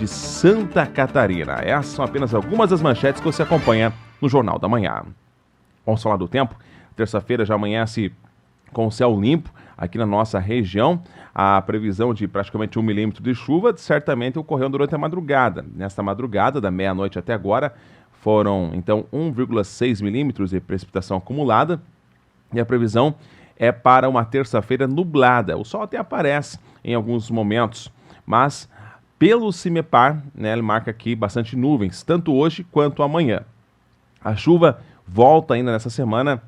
de Santa Catarina. Essas são apenas algumas das manchetes que você acompanha no Jornal da Manhã. Vamos falar do tempo. Terça-feira já amanhece com o céu limpo aqui na nossa região. A previsão de praticamente 1 milímetro de chuva certamente ocorreu durante a madrugada. Nesta madrugada, da meia-noite até agora, foram então 1,6 milímetros de precipitação acumulada. E a previsão é para uma terça-feira nublada. O sol até aparece em alguns momentos, mas pelo CIMEPAR, né, ele marca aqui bastante nuvens, tanto hoje quanto amanhã. A chuva volta ainda nessa semana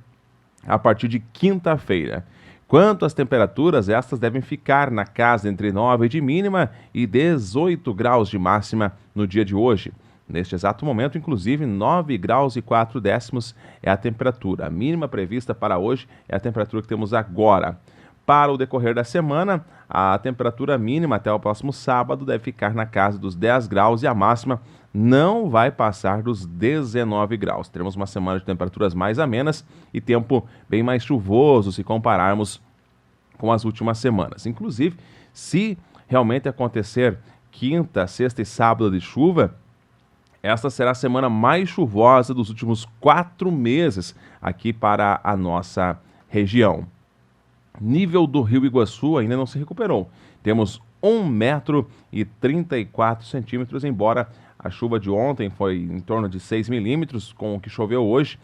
a partir de quinta-feira. Quanto às temperaturas, estas devem ficar na casa entre 9 de mínima e 18 graus de máxima no dia de hoje. Neste exato momento, inclusive, 9 graus e 4 décimos é a temperatura. A mínima prevista para hoje é a temperatura que temos agora. Para o decorrer da semana, a temperatura mínima até o próximo sábado deve ficar na casa dos 10 graus e a máxima não vai passar dos 19 graus. Teremos uma semana de temperaturas mais amenas e tempo bem mais chuvoso se compararmos com as últimas semanas. Inclusive, se realmente acontecer quinta, sexta e sábado de chuva, esta será a semana mais chuvosa dos últimos 4 meses aqui para a nossa região. Nível do Rio Iguaçu ainda não se recuperou. Temos 1,34 m, embora a chuva de ontem foi em torno de 6 milímetros, com o que choveu hoje.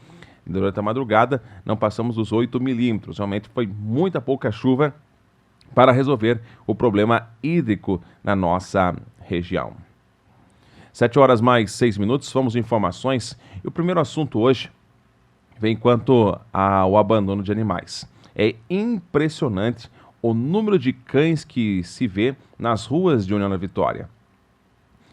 Durante a madrugada não passamos dos 8 milímetros. Realmente foi muita pouca chuva para resolver o problema hídrico na nossa região. 7 horas mais 6 minutos, vamos de informações. E o primeiro assunto hoje vem quanto ao abandono de animais. É impressionante o número de cães que se vê nas ruas de União da Vitória.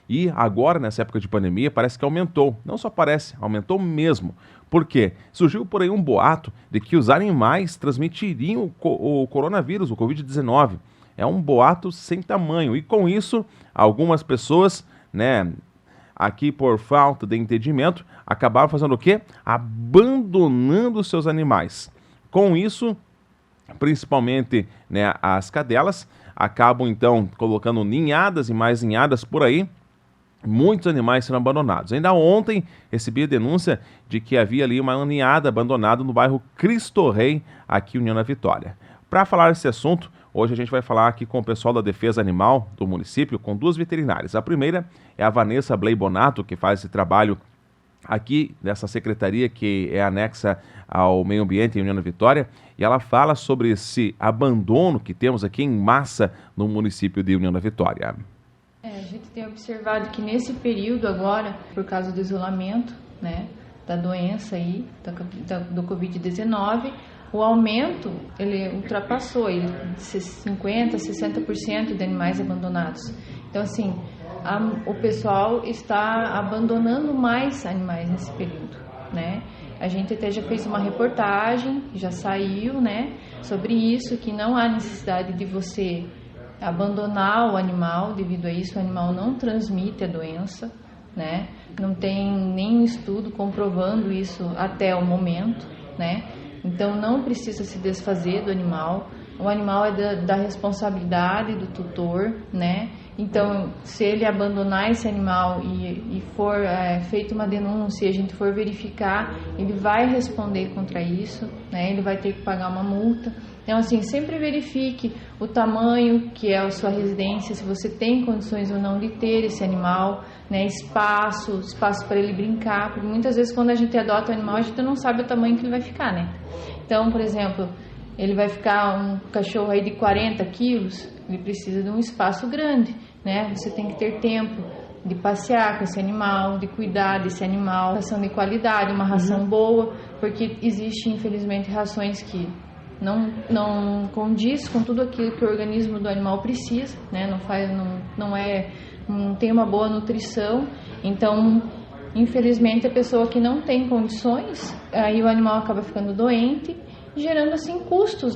E agora, nessa época de pandemia, parece que aumentou. Não só parece, aumentou mesmo. Por quê? Surgiu por aí um boato de que os animais transmitiriam o coronavírus, o Covid-19. É um boato sem tamanho. E com isso, algumas pessoas, aqui por falta de entendimento, acabaram fazendo o quê? Abandonando os seus animais. Com isso, principalmente as cadelas, acabam então colocando ninhadas e mais ninhadas por aí. Muitos animais serão abandonados. Ainda ontem recebi a denúncia de que havia ali uma ninhada abandonada no bairro Cristo Rei, aqui em União da Vitória. Para falar desse assunto, hoje a gente vai falar aqui com o pessoal da Defesa Animal do município, com 2 veterinárias. A primeira é a Vanessa Bleibonato, que faz esse trabalho aqui nessa secretaria que é anexa ao meio ambiente em União da Vitória, e ela fala sobre esse abandono que temos aqui em massa no município de União da Vitória. A gente tem observado que nesse período agora, por causa do isolamento, da doença aí, do Covid-19, o aumento, ele ultrapassou de 50%, 60% de animais abandonados. Então, assim, o pessoal está abandonando mais animais nesse período, A gente até já fez uma reportagem, já saiu, sobre isso, que não há necessidade de você abandonar o animal. Devido a isso, o animal não transmite a doença, Não tem nenhum estudo comprovando isso até o momento, Então, não precisa se desfazer do animal. O animal é da responsabilidade do tutor, Então, se ele abandonar esse animal e for feita uma denúncia e a gente for verificar, ele vai responder contra isso, Ele vai ter que pagar uma multa. Então, assim, sempre verifique o tamanho que é a sua residência, se você tem condições ou não de ter esse animal, espaço para ele brincar, porque muitas vezes quando a gente adota o animal, a gente não sabe o tamanho que ele vai ficar, Então, por exemplo, ele vai ficar um cachorro aí de 40 quilos, ele precisa de um espaço grande, Você tem que ter tempo de passear com esse animal, de cuidar desse animal, ração de qualidade, uma ração boa, porque existe, infelizmente, rações que não condiz com tudo aquilo que o organismo do animal precisa, não tem uma boa nutrição. Então, infelizmente, a pessoa que não tem condições, aí o animal acaba ficando doente, gerando assim custos,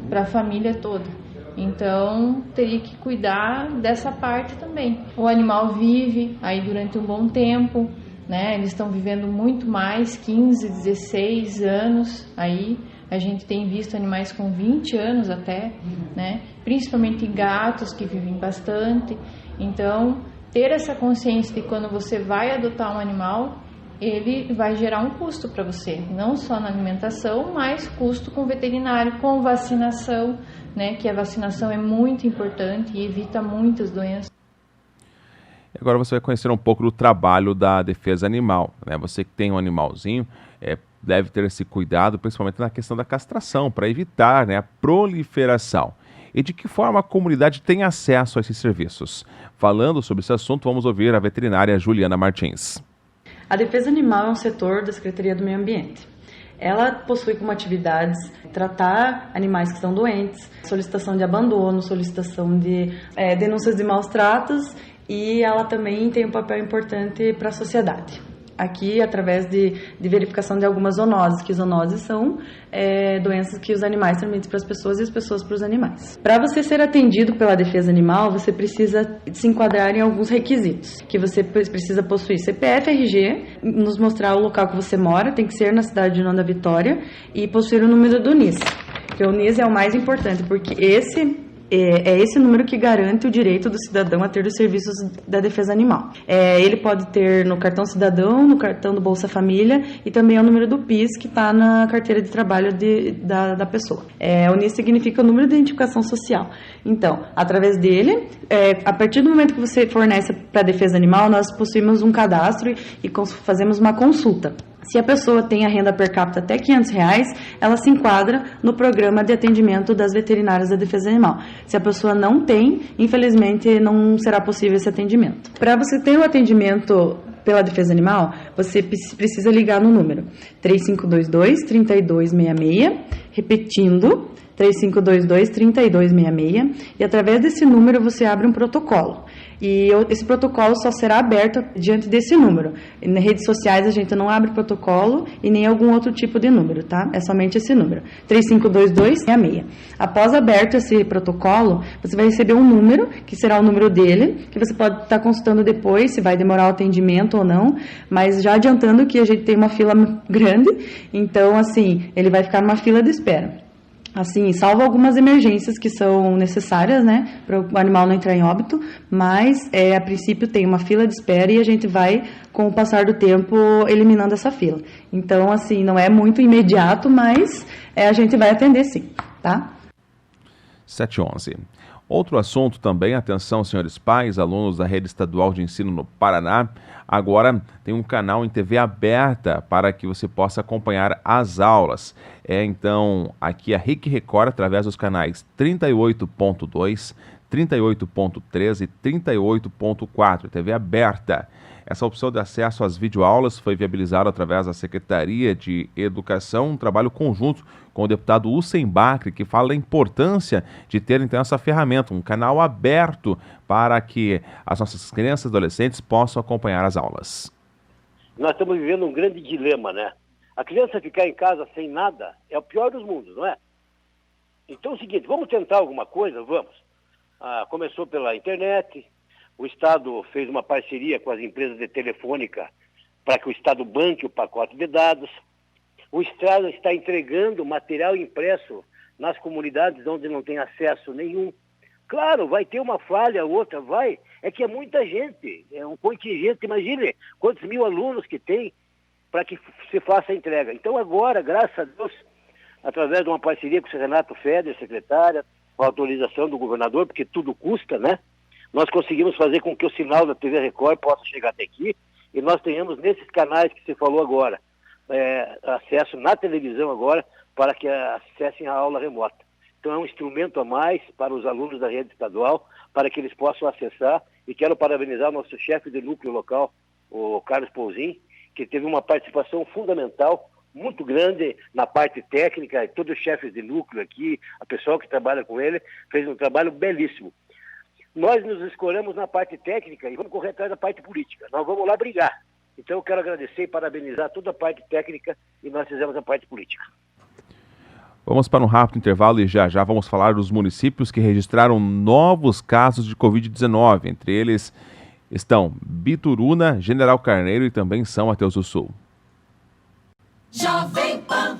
para a família toda. Então, teria que cuidar dessa parte também. O animal vive aí durante um bom tempo, Eles estão vivendo muito mais, 15, 16 anos aí. A gente tem visto animais com 20 anos até, Principalmente gatos que vivem bastante. Então, ter essa consciência de quando você vai adotar um animal, ele vai gerar um custo para você, não só na alimentação, mas custo com veterinário, com vacinação, né, que a vacinação é muito importante e evita muitas doenças. Agora você vai conhecer um pouco do trabalho da defesa animal, né? Você que tem um animalzinho, deve ter esse cuidado, principalmente na questão da castração, para evitar, né, a proliferação. E de que forma a comunidade tem acesso a esses serviços? Falando sobre esse assunto, vamos ouvir a veterinária Juliana Martins. A defesa animal é um setor da Secretaria do Meio Ambiente. Ela possui como atividades tratar animais que estão doentes, solicitação de abandono, solicitação de denúncias de maus tratos, e ela também tem um papel importante para a sociedade. Aqui, através de verificação de algumas zoonoses, que zoonoses são doenças que os animais transmitem para as pessoas e as pessoas para os animais. Para você ser atendido pela defesa animal, você precisa se enquadrar em alguns requisitos, que você precisa possuir CPF, RG, nos mostrar o local que você mora, tem que ser na cidade de Nova Vitória, e possuir o número do NIS, que o NIS é o mais importante, porque esse número que garante o direito do cidadão a ter os serviços da defesa animal. Ele pode ter no cartão cidadão, no cartão do Bolsa Família e também é o número do PIS que está na carteira de trabalho da pessoa. O NIS significa o número de identificação social. Então, através dele, a partir do momento que você fornece para a defesa animal, nós possuímos um cadastro e fazemos uma consulta. Se a pessoa tem a renda per capita até R$500, ela se enquadra no programa de atendimento das veterinárias da defesa animal. Se a pessoa não tem, infelizmente não será possível esse atendimento. Para você ter o atendimento pela defesa animal, você precisa ligar no número 3522-3266, repetindo, 3522-3266, e através desse número você abre um protocolo. E esse protocolo só será aberto diante desse número. Nas redes sociais a gente não abre protocolo e nem algum outro tipo de número, tá? É somente esse número, 3522-66. Após aberto esse protocolo, você vai receber um número, que será o número dele, que você pode estar consultando depois, se vai demorar o atendimento ou não, mas já adiantando que a gente tem uma fila grande, então, assim, ele vai ficar numa fila de espera. Assim, salvo algumas emergências que são necessárias, né, para o animal não entrar em óbito, mas a princípio tem uma fila de espera e a gente vai, com o passar do tempo, eliminando essa fila. Então, assim, não é muito imediato, mas a gente vai atender sim, tá? 7h11. Outro assunto também, atenção, senhores pais, alunos da rede estadual de ensino no Paraná, agora tem um canal em TV aberta para que você possa acompanhar as aulas. Então, aqui a RIC Record, através dos canais 38.2, 38.3 e 38.4, TV aberta. Essa opção de acesso às videoaulas foi viabilizada através da Secretaria de Educação, um trabalho conjunto com o deputado Hussein Bacri, que fala da importância de ter, então, essa ferramenta, um canal aberto para que as nossas crianças e adolescentes possam acompanhar as aulas. Nós estamos vivendo um grande dilema, né? A criança ficar em casa sem nada é o pior dos mundos, não é? Então é o seguinte, vamos tentar alguma coisa? Vamos. Começou pela internet. O Estado fez uma parceria com as empresas de telefônica para que o Estado banque o pacote de dados. O Estado está entregando material impresso nas comunidades onde não tem acesso nenhum. Claro, vai ter uma falha, outra vai. É que é muita gente, é um contingente. Imagine quantos mil alunos que tem para que se faça a entrega. Então agora, graças a Deus, através de uma parceria com o Renato Feder, secretária, com a autorização do governador, porque tudo custa, né? Nós conseguimos fazer com que o sinal da TV Record possa chegar até aqui e nós tenhamos nesses canais que você falou agora, acesso na televisão agora para que acessem a aula remota. Então é um instrumento a mais para os alunos da rede estadual, para que eles possam acessar, e quero parabenizar o nosso chefe de núcleo local, o Carlos Pouzin, que teve uma participação fundamental, muito grande na parte técnica, e todos os chefes de núcleo aqui, a pessoa que trabalha com ele, fez um trabalho belíssimo. Nós nos escolhemos na parte técnica e vamos correr atrás da parte política. Nós vamos lá brigar. Então eu quero agradecer e parabenizar toda a parte técnica e nós fizemos a parte política. Vamos para um rápido intervalo e já vamos falar dos municípios que registraram novos casos de Covid-19. Entre eles estão Bituruna, General Carneiro e também São Mateus do Sul. Jovem Pan.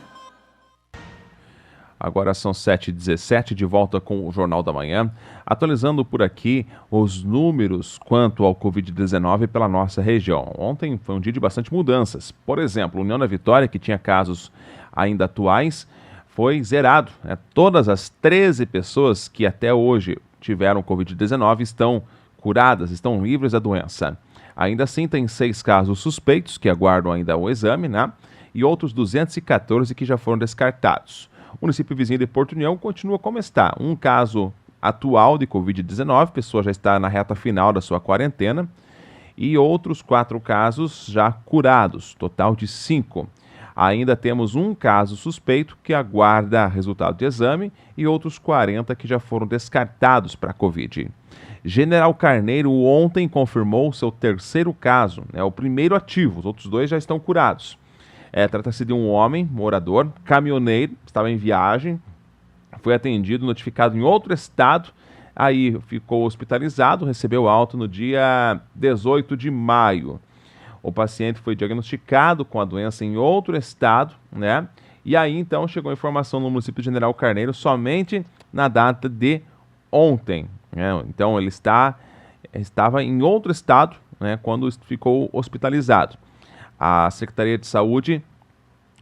Agora são 7h17, de volta com o Jornal da Manhã, atualizando por aqui os números quanto ao Covid-19 pela nossa região. Ontem foi um dia de bastante mudanças. Por exemplo, União da Vitória, que tinha casos ainda atuais, foi zerado. Todas as 13 pessoas que até hoje tiveram Covid-19 estão curadas, estão livres da doença. Ainda assim, tem 6 casos suspeitos que aguardam ainda o exame, né? E outros 214 que já foram descartados. O município vizinho de Porto União continua como está. Um caso atual de Covid-19, a pessoa já está na reta final da sua quarentena, e outros 4 casos já curados, total de 5. Ainda temos um caso suspeito que aguarda resultado de exame e outros 40 que já foram descartados para a Covid. General Carneiro ontem confirmou seu 3º caso, o primeiro ativo, os outros 2 já estão curados. Trata-se de um homem, morador, caminhoneiro, estava em viagem, foi atendido, notificado em outro estado, aí ficou hospitalizado, recebeu alta no dia 18 de maio. O paciente foi diagnosticado com a doença em outro estado, né? E aí então chegou a informação no município de General Carneiro somente na data de ontem, né? Então ele estava em outro estado, né, quando ficou hospitalizado. A Secretaria de Saúde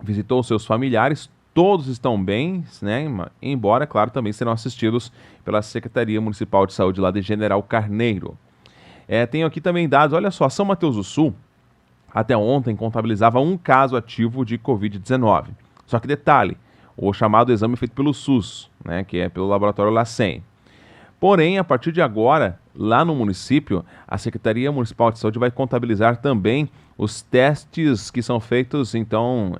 visitou seus familiares, todos estão bem, né? Embora, claro, também serão assistidos pela Secretaria Municipal de Saúde lá de General Carneiro. Tenho aqui também dados, olha só, São Mateus do Sul, até ontem contabilizava um caso ativo de Covid-19. Só que detalhe, o chamado exame feito pelo SUS, né, que é pelo laboratório LACEN. Porém, a partir de agora, lá no município, a Secretaria Municipal de Saúde vai contabilizar também os testes que são feitos, então,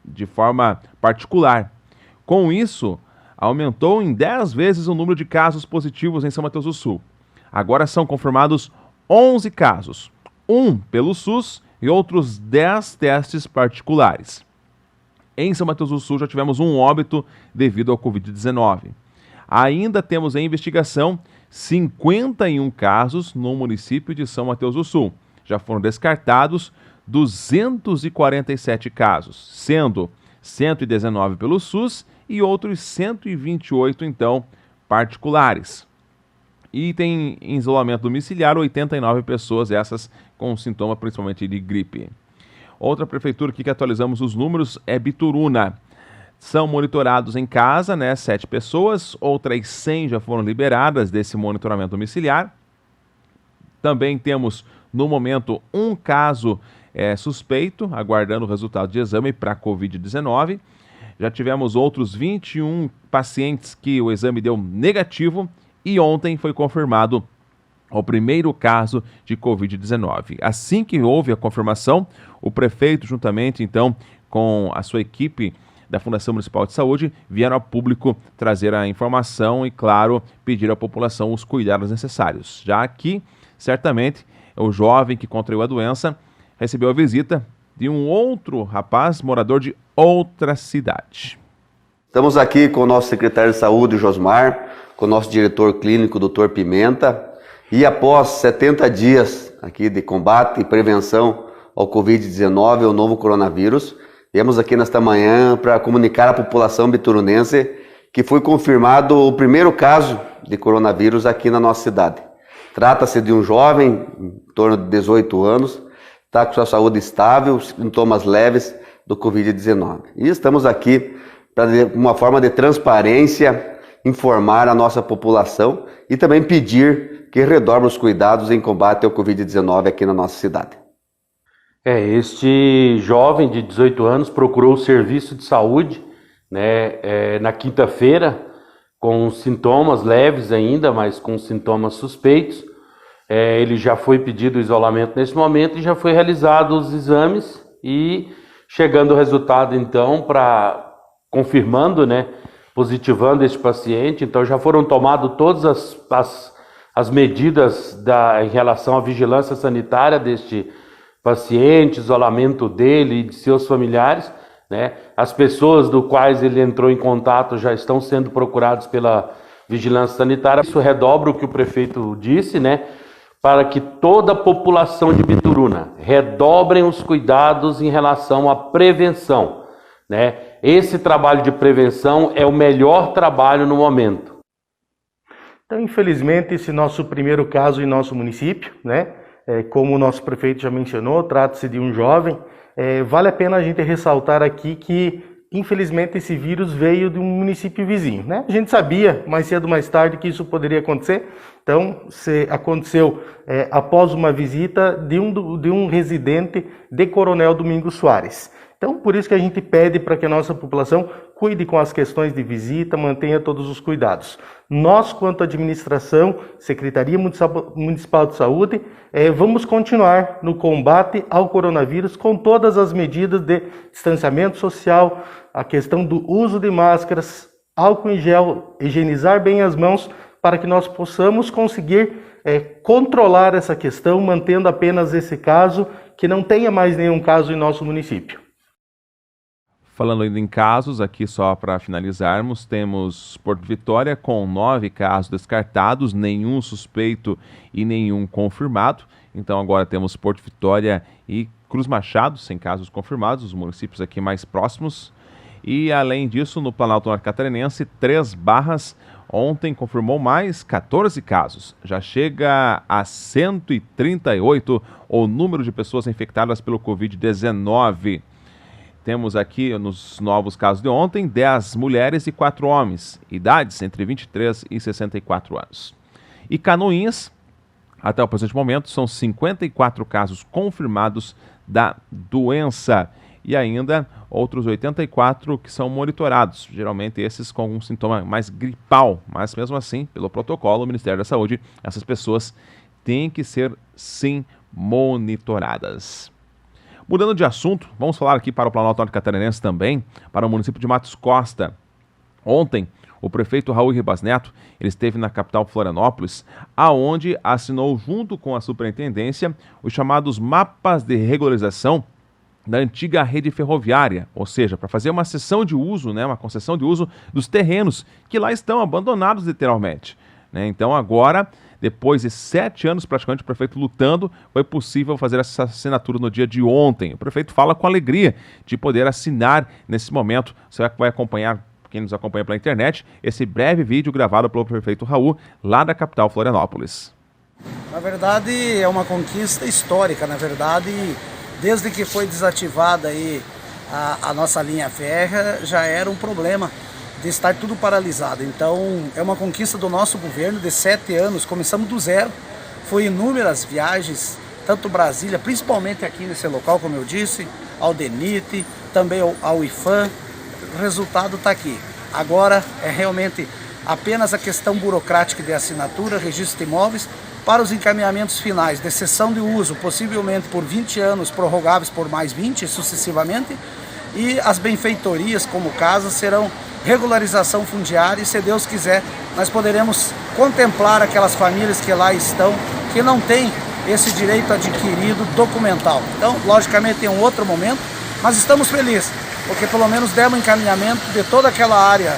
de forma particular. Com isso, aumentou em 10 vezes o número de casos positivos em São Mateus do Sul. Agora são confirmados 11 casos, um pelo SUS e outros 10 testes particulares. Em São Mateus do Sul já tivemos um óbito devido ao Covid-19. Ainda temos em investigação 51 casos no município de São Mateus do Sul. Já foram descartados 247 casos, sendo 119 pelo SUS e outros 128, então, particulares. E tem em isolamento domiciliar 89 pessoas, essas com sintoma principalmente de gripe. Outra prefeitura aqui que atualizamos os números é Bituruna. São monitorados em casa, 7 pessoas, outras 100 já foram liberadas desse monitoramento domiciliar. Também temos, no momento, um caso suspeito, aguardando o resultado de exame para a Covid-19. Já tivemos outros 21 pacientes que o exame deu negativo e ontem foi confirmado o primeiro caso de Covid-19. Assim que houve a confirmação, o prefeito, juntamente então com a sua equipe da Fundação Municipal de Saúde, vieram ao público trazer a informação e, claro, pedir à população os cuidados necessários. Já que, certamente, o jovem que contraiu a doença recebeu a visita de um outro rapaz morador de outra cidade. Estamos aqui com o nosso secretário de Saúde, Josmar, com o nosso diretor clínico, Dr. Pimenta, e após 70 dias aqui de combate e prevenção ao Covid-19, ao novo coronavírus, viemos aqui nesta manhã para comunicar à população biturunense que foi confirmado o primeiro caso de coronavírus aqui na nossa cidade. Trata-se de um jovem, em torno de 18 anos, está com sua saúde estável, sintomas leves do Covid-19. E estamos aqui para, de uma forma de transparência, informar a nossa população e também pedir que redobre os cuidados em combate ao Covid-19 aqui na nossa cidade. Este jovem de 18 anos procurou o serviço de saúde na quinta-feira com sintomas leves ainda, mas com sintomas suspeitos. Ele já foi pedido isolamento nesse momento e já foi realizado os exames e chegando o resultado então confirmando, positivando este paciente. Então já foram tomadas todas as medidas em relação à vigilância sanitária deste paciente, isolamento dele e de seus familiares, As pessoas do quais ele entrou em contato já estão sendo procurados pela vigilância sanitária. Isso redobra o que o prefeito disse, para que toda a população de Bituruna redobrem os cuidados em relação à prevenção, né? Esse trabalho de prevenção é o melhor trabalho no momento. Então, infelizmente, esse nosso primeiro caso em nosso município, né? Como o nosso prefeito já mencionou, trata-se de um jovem. Vale a pena a gente ressaltar aqui que, infelizmente, esse vírus veio de um município vizinho, né? A gente sabia, mais cedo ou mais tarde, que isso poderia acontecer. Então, aconteceu após uma visita de um residente de Coronel Domingos Soares. Então, por isso que a gente pede para que a nossa população cuide com as questões de visita, mantenha todos os cuidados. Nós, quanto administração, Secretaria Municipal de Saúde, vamos continuar no combate ao coronavírus com todas as medidas de distanciamento social, a questão do uso de máscaras, álcool em gel, higienizar bem as mãos, para que nós possamos conseguir controlar essa questão, mantendo apenas esse caso, que não tenha mais nenhum caso em nosso município. Falando ainda em casos, aqui só para finalizarmos, temos Porto Vitória com 9 casos descartados, nenhum suspeito e nenhum confirmado. Então agora temos Porto Vitória e Cruz Machado, sem casos confirmados, os municípios aqui mais próximos. E além disso, no Planalto Norte Catarinense, 3 Barras, ontem confirmou mais 14 casos. Já chega a 138 o número de pessoas infectadas pelo Covid-19. Temos aqui, nos novos casos de ontem, 10 mulheres e 4 homens, idades entre 23 e 64 anos. E Canoinhas, até o presente momento, são 54 casos confirmados da doença. E ainda outros 84 que são monitorados, geralmente esses com um sintoma mais gripal. Mas mesmo assim, pelo protocolo do Ministério da Saúde, essas pessoas têm que ser, sim, monitoradas. Mudando de assunto, vamos falar aqui para o Planalto Norte Catarinense também, para o município de Matos Costa. Ontem, o prefeito Raul Ribas Neto, ele esteve na capital Florianópolis, aonde assinou junto com a superintendência os chamados mapas de regularização da antiga rede ferroviária, ou seja, para fazer uma cessão de uso, né, uma concessão de uso dos terrenos que lá estão abandonados literalmente. Então agora, depois de 7 anos praticamente o prefeito lutando, foi possível fazer essa assinatura no dia de ontem. O prefeito fala com alegria de poder assinar nesse momento. Você vai acompanhar, quem nos acompanha pela internet, esse breve vídeo gravado pelo prefeito Raul, lá da capital Florianópolis. Na verdade, é uma conquista histórica. Na verdade, desde que foi desativada aí a nossa linha férrea, já era um problema de estar tudo paralisado. Então é uma conquista do nosso governo de 7 anos, começamos do zero, foi inúmeras viagens, tanto Brasília, principalmente aqui nesse local, como eu disse, ao DENIT, também ao IFAM, o resultado está aqui. Agora é realmente apenas a questão burocrática de assinatura, registro de imóveis, para os encaminhamentos finais de cessão de uso, possivelmente por 20 anos, prorrogáveis por mais 20 sucessivamente, e as benfeitorias, como casas, serão regularização fundiária e, se Deus quiser, nós poderemos contemplar aquelas famílias que lá estão, que não têm esse direito adquirido documental. Então, logicamente, tem um outro momento, mas estamos felizes, porque pelo menos demos encaminhamento de toda aquela área,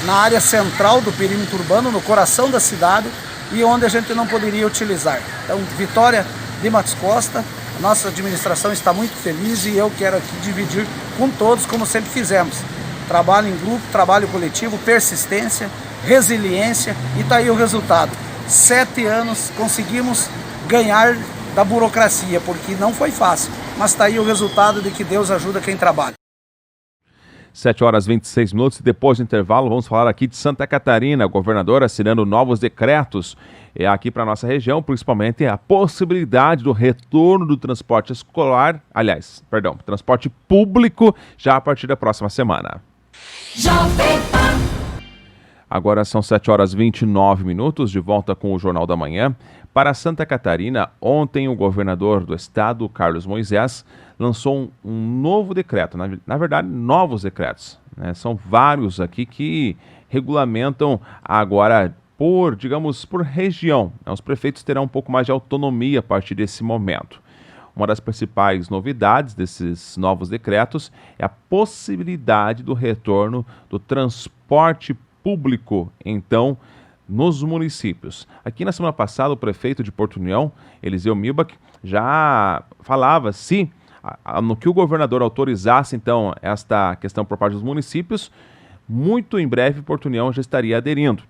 na área central do perímetro urbano, no coração da cidade, e onde a gente não poderia utilizar. Então, Vitória de Matos Costa, a nossa administração está muito feliz e eu quero aqui dividir com todos, como sempre fizemos. Trabalho em grupo, trabalho coletivo, persistência, resiliência, e está aí o resultado. 7 anos conseguimos ganhar da burocracia, porque não foi fácil, mas está aí o resultado de que Deus ajuda quem trabalha. 7h26, e depois do intervalo vamos falar aqui de Santa Catarina, governador assinando novos decretos aqui para a nossa região, principalmente a possibilidade do retorno do transporte escolar, transporte público já a partir da próxima semana. Agora são 7h29, de volta com o Jornal da Manhã. Para Santa Catarina, ontem o governador do estado, Carlos Moisés, lançou um novo decreto, na verdade, novos decretos, né? São vários aqui que regulamentam agora por região. Os prefeitos terão um pouco mais de autonomia a partir desse momento. Uma das principais novidades desses novos decretos é a possibilidade do retorno do transporte público, então, nos municípios. Aqui na semana passada, o prefeito de Porto União, Eliseu Milbach, já falava se no que o governador autorizasse, então, esta questão por parte dos municípios, muito em breve Porto União já estaria aderindo,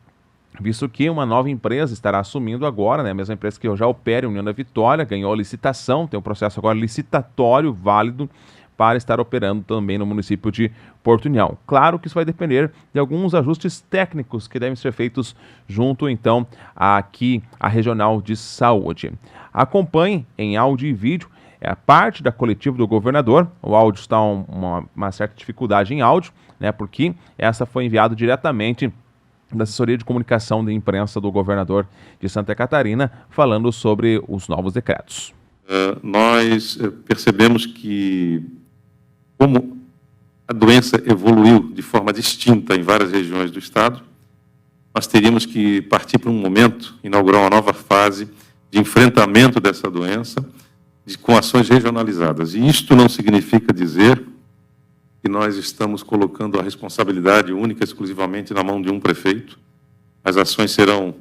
visto que uma nova empresa estará assumindo agora, né, a mesma empresa que já opera em União da Vitória, ganhou a licitação, tem um processo agora licitatório válido para estar operando também no município de Porto União. Claro que isso vai depender de alguns ajustes técnicos que devem ser feitos junto, então, aqui à Regional de Saúde. Acompanhe em áudio e vídeo a parte da coletiva do governador. O áudio está uma certa dificuldade em áudio, né, porque essa foi enviada diretamente da assessoria de comunicação da imprensa do governador de Santa Catarina, falando sobre os novos decretos. Nós percebemos que, como a doença evoluiu de forma distinta em várias regiões do estado, nós teríamos que partir para um momento, inaugurar uma nova fase de enfrentamento dessa doença, com ações regionalizadas. E isto não significa dizer que nós estamos colocando a responsabilidade única, exclusivamente na mão de um prefeito. As ações serão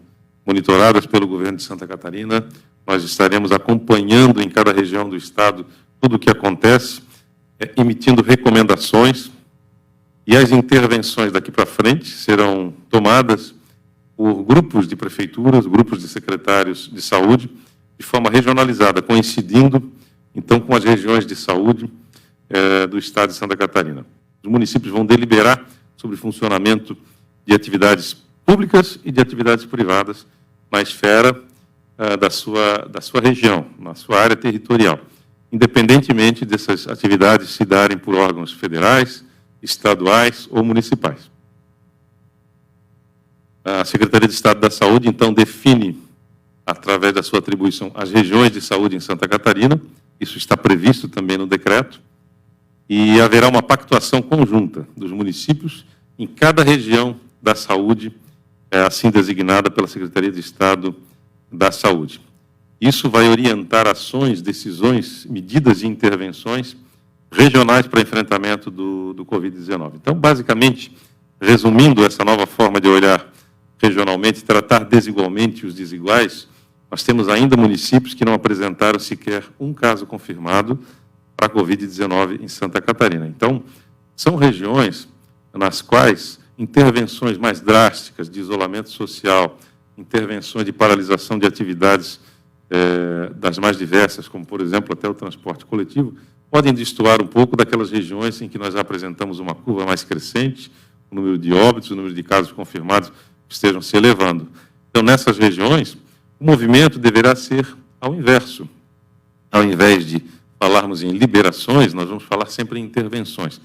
monitoradas pelo governo de Santa Catarina, nós estaremos acompanhando em cada região do estado tudo o que acontece, emitindo recomendações, e as intervenções daqui para frente serão tomadas por grupos de prefeituras, grupos de secretários de saúde, de forma regionalizada, coincidindo, então, com as regiões de saúde do estado de Santa Catarina. Os municípios vão deliberar sobre o funcionamento de atividades públicas e de atividades privadas na esfera da sua região, na sua área territorial, independentemente dessas atividades se darem por órgãos federais, estaduais ou municipais. A Secretaria de Estado da Saúde, então, define, através da sua atribuição, as regiões de saúde em Santa Catarina. Isso está previsto também no decreto. E haverá uma pactuação conjunta dos municípios em cada região da saúde, assim designada pela Secretaria de Estado da Saúde. Isso vai orientar ações, decisões, medidas e intervenções regionais para enfrentamento do Covid-19. Então, basicamente, resumindo essa nova forma de olhar regionalmente, tratar desigualmente os desiguais, nós temos ainda municípios que não apresentaram sequer um caso confirmado para a Covid-19 em Santa Catarina. Então, são regiões nas quais intervenções mais drásticas de isolamento social, intervenções de paralisação de atividades das mais diversas, como, por exemplo, até o transporte coletivo, podem destoar um pouco daquelas regiões em que nós apresentamos uma curva mais crescente, o número de óbitos, o número de casos confirmados estejam se elevando. Então, nessas regiões, o movimento deverá ser ao inverso. Ao invés de falarmos em liberações, nós vamos falar sempre em intervenções.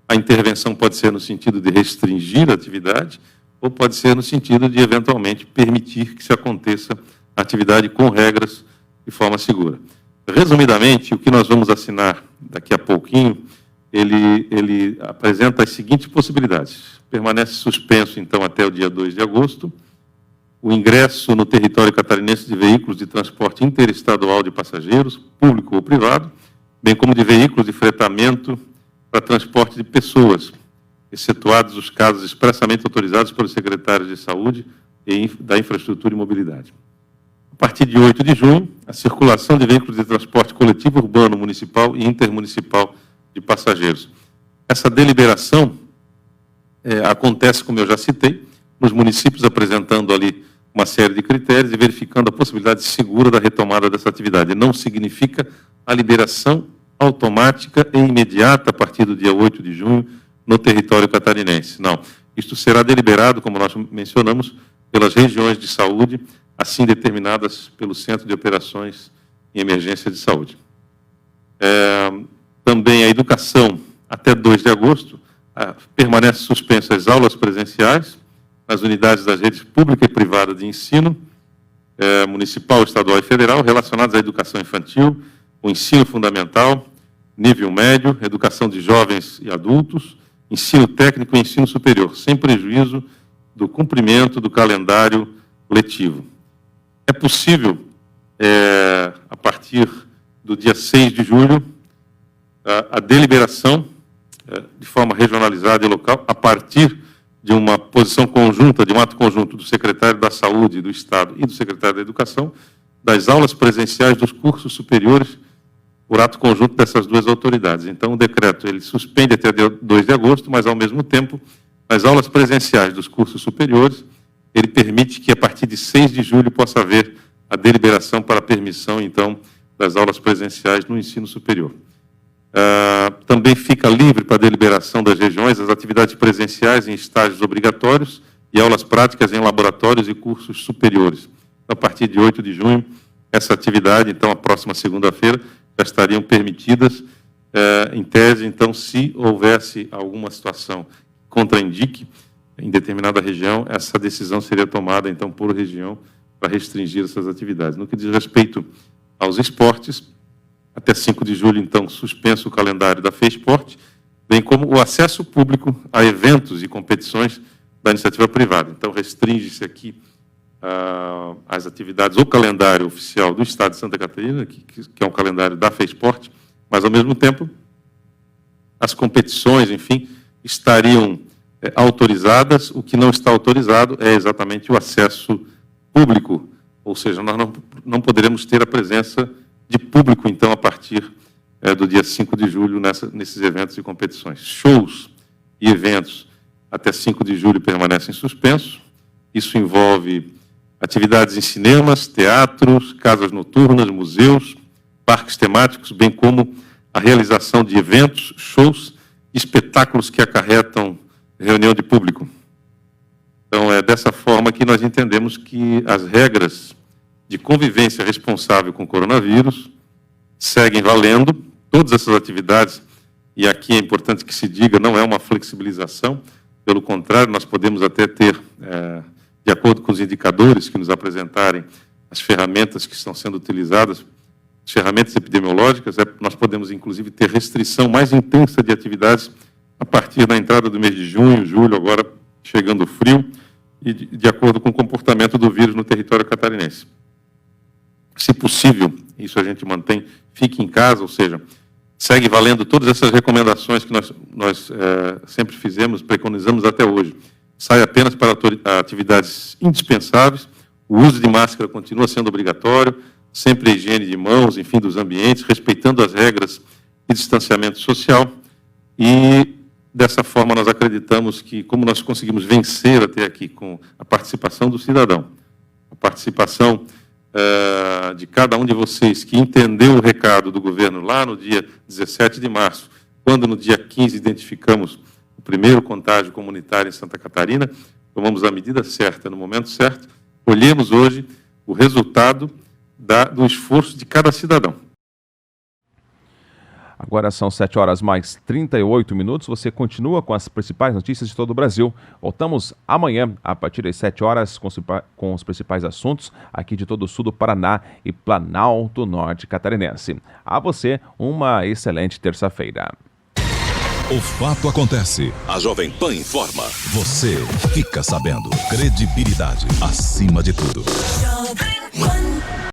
A intervenção pode ser no sentido de restringir a atividade, ou pode ser no sentido de, eventualmente, permitir que se aconteça a atividade com regras de forma segura. Resumidamente, o que nós vamos assinar daqui a pouquinho, ele apresenta as seguintes possibilidades. Permanece suspenso, então, até o dia 2 de agosto, o ingresso no território catarinense de veículos de transporte interestadual de passageiros, público ou privado, bem como de veículos de fretamento para transporte de pessoas, excetuados os casos expressamente autorizados pelos secretários de Saúde e da Infraestrutura e Mobilidade. A partir de 8 de junho, a circulação de veículos de transporte coletivo, urbano, municipal e intermunicipal de passageiros. Essa deliberação acontece, como eu já citei, nos municípios apresentando ali uma série de critérios e verificando a possibilidade segura da retomada dessa atividade. Não significa a liberação automática e imediata a partir do dia 8 de junho no território catarinense. Não. Isto será deliberado, como nós mencionamos, pelas regiões de saúde, assim determinadas pelo Centro de Operações em Emergência de Saúde. Também a educação, até 2 de agosto, permanece suspensa as aulas presenciais nas unidades das redes pública e privada de ensino, municipal, estadual e federal, relacionadas à educação infantil, o ensino fundamental, nível médio, educação de jovens e adultos, ensino técnico e ensino superior, sem prejuízo do cumprimento do calendário letivo. É possível, a partir do dia 6 de julho, a deliberação de forma regionalizada e local, a partir de uma posição conjunta, de um ato conjunto do secretário da Saúde do Estado e do secretário da Educação, das aulas presenciais dos cursos superiores por ato conjunto dessas duas autoridades. Então, o decreto ele suspende até 2 de agosto, mas, ao mesmo tempo, nas aulas presenciais dos cursos superiores, ele permite que, a partir de 6 de julho, possa haver a deliberação para a permissão, então, das aulas presenciais no ensino superior. Também fica livre para a deliberação das regiões as atividades presenciais em estágios obrigatórios e aulas práticas em laboratórios e cursos superiores. A partir de 8 de junho, essa atividade, então, a próxima segunda-feira, já estariam permitidas, em tese, então, se houvesse alguma situação que contraindique em determinada região, essa decisão seria tomada, então, por região, para restringir essas atividades. No que diz respeito aos esportes, até 5 de julho, então, suspenso o calendário da FESPORT, bem como o acesso público a eventos e competições da iniciativa privada. Então, restringe-se aqui as atividades, o calendário oficial do Estado de Santa Catarina, que é um calendário da FESPORT, mas, ao mesmo tempo, as competições, enfim, estariam autorizadas. O que não está autorizado é exatamente o acesso público, ou seja, nós não poderemos ter a presença de público, então, a partir do dia 5 de julho, nesses eventos e competições. Shows e eventos até 5 de julho permanecem suspensos. Isso envolve atividades em cinemas, teatros, casas noturnas, museus, parques temáticos, bem como a realização de eventos, shows e espetáculos que acarretam reunião de público. Então, é dessa forma que nós entendemos que as regras de convivência responsável com o coronavírus seguem valendo. Todas essas atividades, e aqui é importante que se diga, não é uma flexibilização, pelo contrário, nós podemos até ter, de acordo com os indicadores que nos apresentarem, as ferramentas que estão sendo utilizadas, as ferramentas epidemiológicas, nós podemos, inclusive, ter restrição mais intensa de atividades a partir da entrada do mês de junho, julho, agora chegando o frio, e de acordo com o comportamento do vírus no território catarinense. Se possível, isso a gente mantém, fique em casa, ou seja, segue valendo todas essas recomendações que nós sempre fizemos, preconizamos até hoje. Sai apenas para atividades indispensáveis, o uso de máscara continua sendo obrigatório, sempre a higiene de mãos, enfim, dos ambientes, respeitando as regras de distanciamento social, e dessa forma nós acreditamos que, como nós conseguimos vencer até aqui com a participação do cidadão, a participação de cada um de vocês que entendeu o recado do governo lá no dia 17 de março, quando no dia 15 identificamos o primeiro contágio comunitário em Santa Catarina, tomamos a medida certa no momento certo, colhemos hoje o resultado do esforço de cada cidadão. Agora são 7h mais 38. Você continua com as principais notícias de todo o Brasil. Voltamos amanhã, a partir das 7h, com os principais assuntos aqui de todo o sul do Paraná e Planalto Norte Catarinense. A você, uma excelente terça-feira. O fato acontece. A Jovem Pan informa. Você fica sabendo. Credibilidade acima de tudo.